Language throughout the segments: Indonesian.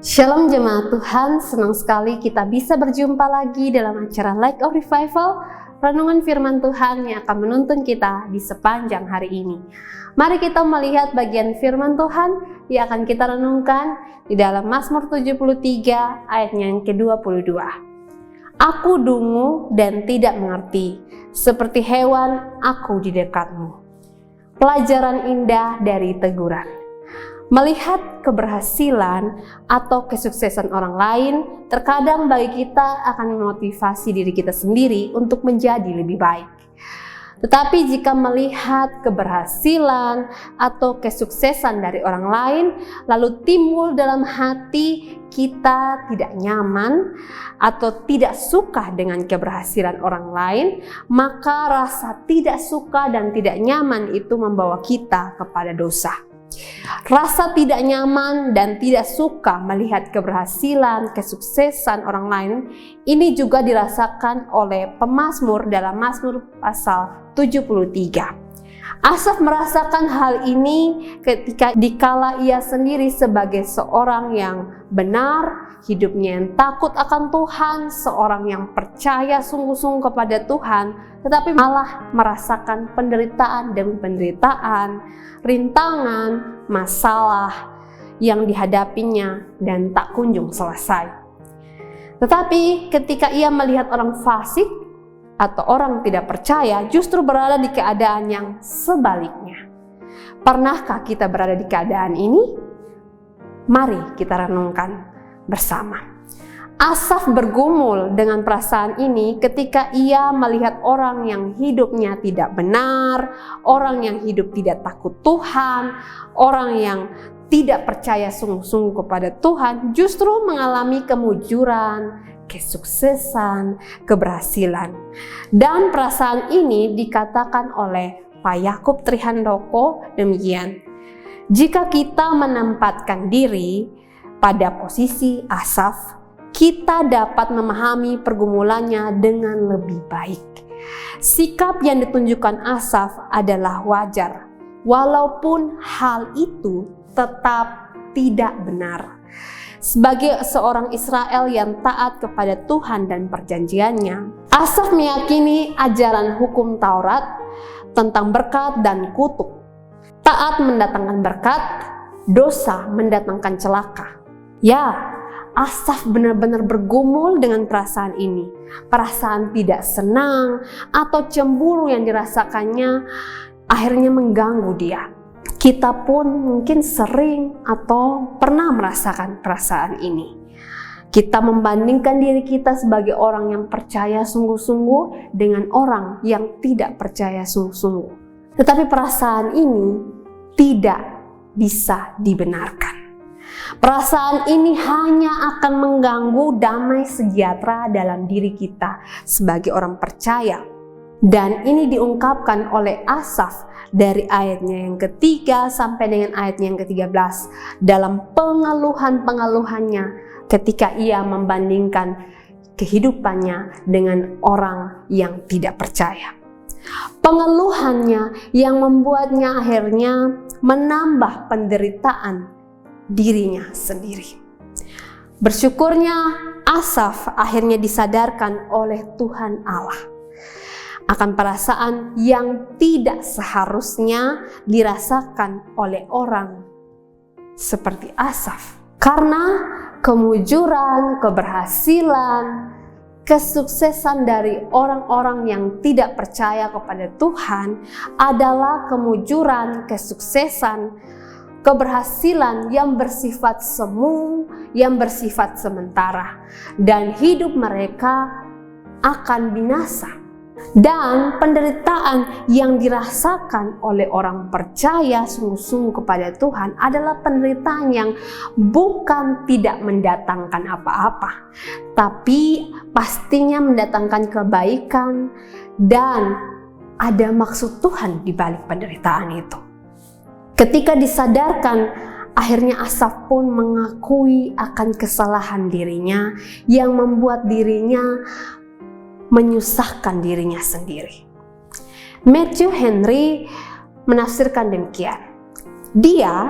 Shalom jemaat Tuhan, senang sekali kita bisa berjumpa lagi dalam acara Light of Revival, renungan firman Tuhan yang akan menuntun kita di sepanjang hari ini. Mari kita melihat bagian firman Tuhan yang akan kita renungkan di dalam Mazmur 73 ayatnya yang ke-22. Aku dungu dan tidak mengerti, seperti hewan aku di dekatmu. Pelajaran indah dari teguran. Melihat keberhasilan atau kesuksesan orang lain, terkadang bagi kita akan memotivasi diri kita sendiri untuk menjadi lebih baik. Tetapi jika melihat keberhasilan atau kesuksesan dari orang lain, lalu timbul dalam hati kita tidak nyaman atau tidak suka dengan keberhasilan orang lain, maka rasa tidak suka dan tidak nyaman itu membawa kita kepada dosa. Rasa tidak nyaman dan tidak suka melihat keberhasilan, kesuksesan orang lain ini juga dirasakan oleh pemazmur dalam Mazmur pasal 73. Asaf merasakan hal ini ketika dikala ia sendiri sebagai seorang yang benar, hidupnya yang takut akan Tuhan, seorang yang percaya sungguh-sungguh kepada Tuhan, tetapi malah merasakan penderitaan demi penderitaan, rintangan, masalah yang dihadapinya dan tak kunjung selesai. Tetapi ketika ia melihat orang fasik atau orang tidak percaya justru berada di keadaan yang sebaliknya. Pernahkah kita berada di keadaan ini? Mari kita renungkan bersama. Asaf bergumul dengan perasaan ini ketika ia melihat orang yang hidupnya tidak benar, orang yang hidup tidak takut Tuhan, orang yang tidak percaya sungguh-sungguh kepada Tuhan justru mengalami kemujuran, kesuksesan, keberhasilan. Dan perasaan ini dikatakan oleh Pak Yakub Trihandoko demikian. Jika kita menempatkan diri pada posisi Asaf, kita dapat memahami pergumulannya dengan lebih baik. Sikap yang ditunjukkan Asaf adalah wajar, walaupun hal itu tetap tidak benar. Sebagai seorang Israel yang taat kepada Tuhan dan perjanjiannya, Asaf meyakini ajaran hukum Taurat tentang berkat dan kutuk. Taat mendatangkan berkat, dosa mendatangkan celaka. Ya, Asaf benar-benar bergumul dengan perasaan ini. Perasaan tidak senang atau cemburu yang dirasakannya akhirnya mengganggu dia. Kita pun mungkin sering atau pernah merasakan perasaan ini. Kita membandingkan diri kita sebagai orang yang percaya sungguh-sungguh dengan orang yang tidak percaya sungguh-sungguh. Tetapi perasaan ini tidak bisa dibenarkan. Perasaan ini hanya akan mengganggu damai sejahtera dalam diri kita sebagai orang percaya. Dan ini diungkapkan oleh Asaf dari ayatnya yang ketiga sampai dengan ayatnya yang ke-13 dalam pengeluhan-pengeluhannya ketika ia membandingkan kehidupannya dengan orang yang tidak percaya. Pengeluhannya yang membuatnya akhirnya menambah penderitaan dirinya sendiri. Bersyukurnya Asaf akhirnya disadarkan oleh Tuhan Allah akan perasaan yang tidak seharusnya dirasakan oleh orang seperti Asaf. Karena kemujuran, keberhasilan, kesuksesan dari orang-orang yang tidak percaya kepada Tuhan adalah kemujuran, kesuksesan, keberhasilan yang bersifat semu, yang bersifat sementara, dan hidup mereka akan binasa. Dan penderitaan yang dirasakan oleh orang percaya sungguh-sungguh kepada Tuhan adalah penderitaan yang bukan tidak mendatangkan apa-apa, tapi pastinya mendatangkan kebaikan dan ada maksud Tuhan di balik penderitaan itu. Ketika disadarkan, akhirnya Asaf pun mengakui akan kesalahan dirinya yang membuat dirinya menyusahkan dirinya sendiri. Matthew Henry menafsirkan demikian. Dia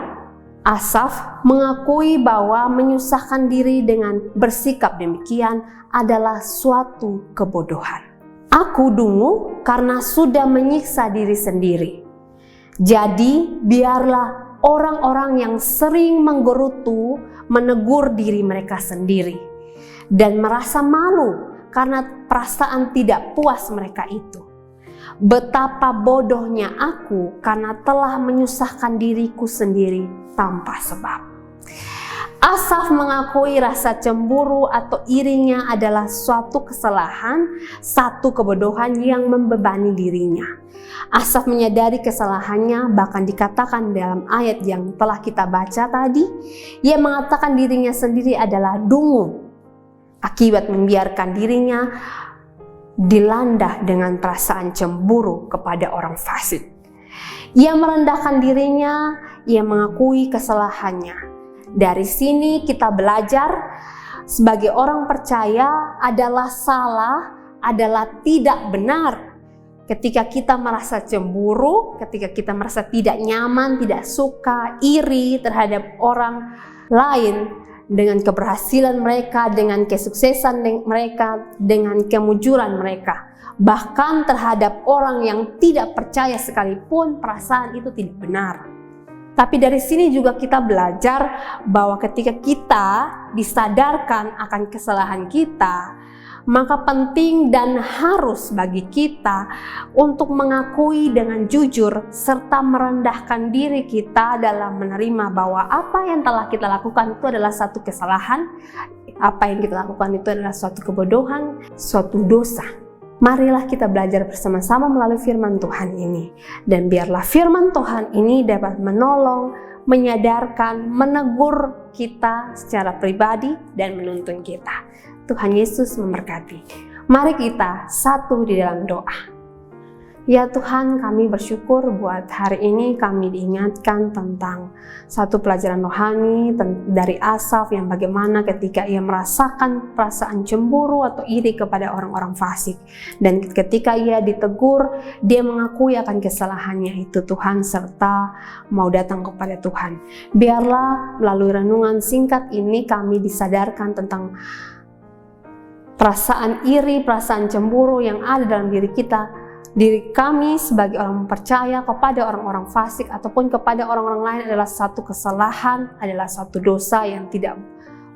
Asaf mengakui bahwa menyusahkan diri dengan bersikap demikian adalah suatu kebodohan. Aku dungu karena sudah menyiksa diri sendiri. Jadi biarlah orang-orang yang sering menggerutu menegur diri mereka sendiri dan merasa malu karena perasaan tidak puas mereka itu. Betapa bodohnya aku karena telah menyusahkan diriku sendiri tanpa sebab. Asaf mengakui rasa cemburu atau irinya adalah suatu kesalahan, satu kebodohan yang membebani dirinya. Asaf menyadari kesalahannya, bahkan dikatakan dalam ayat yang telah kita baca tadi, ia mengatakan dirinya sendiri adalah dungu akibat membiarkan dirinya dilanda dengan perasaan cemburu kepada orang fasik. Ia merendahkan dirinya, ia mengakui kesalahannya. Dari sini kita belajar sebagai orang percaya adalah salah, adalah tidak benar. Ketika kita merasa cemburu, ketika kita merasa tidak nyaman, tidak suka, iri terhadap orang lain dengan keberhasilan mereka, dengan kesuksesan mereka, dengan kemujuran mereka. Bahkan terhadap orang yang tidak percaya sekalipun, perasaan itu tidak benar. Tapi dari sini juga kita belajar bahwa ketika kita disadarkan akan kesalahan kita, maka penting dan harus bagi kita untuk mengakui dengan jujur serta merendahkan diri kita dalam menerima bahwa apa yang telah kita lakukan itu adalah satu kesalahan, apa yang kita lakukan itu adalah suatu kebodohan, suatu dosa. Marilah kita belajar bersama-sama melalui firman Tuhan ini. Dan biarlah firman Tuhan ini dapat menolong, menyadarkan, menegur kita secara pribadi dan menuntun kita. Tuhan Yesus memberkati. Mari kita satu di dalam doa. Ya Tuhan, kami bersyukur buat hari ini kami diingatkan tentang satu pelajaran rohani dari Asaf yang bagaimana ketika ia merasakan perasaan cemburu atau iri kepada orang-orang fasik. Dan ketika ia ditegur, dia mengakui akan kesalahannya itu Tuhan serta mau datang kepada Tuhan. Biarlah melalui renungan singkat ini kami disadarkan tentang perasaan iri, perasaan cemburu yang ada dalam diri kami sebagai orang percaya kepada orang-orang fasik ataupun kepada orang-orang lain adalah satu kesalahan, adalah satu dosa yang tidak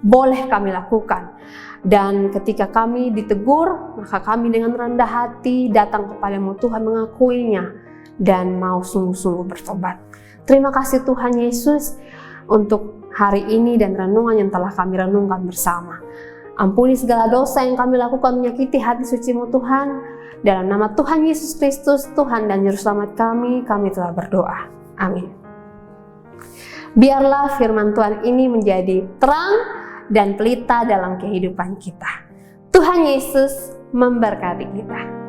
boleh kami lakukan. Dan ketika kami ditegur, maka kami dengan rendah hati datang kepadamu Tuhan mengakuinya dan mau sungguh-sungguh bertobat. Terima kasih Tuhan Yesus untuk hari ini dan renungan yang telah kami renungkan bersama. Ampuni segala dosa yang kami lakukan menyakiti hati suci-Mu Tuhan. Dalam nama Tuhan Yesus Kristus, Tuhan dan Juru Selamat kami telah berdoa. Amin. Biarlah firman Tuhan ini menjadi terang dan pelita dalam kehidupan kita. Tuhan Yesus memberkati kita.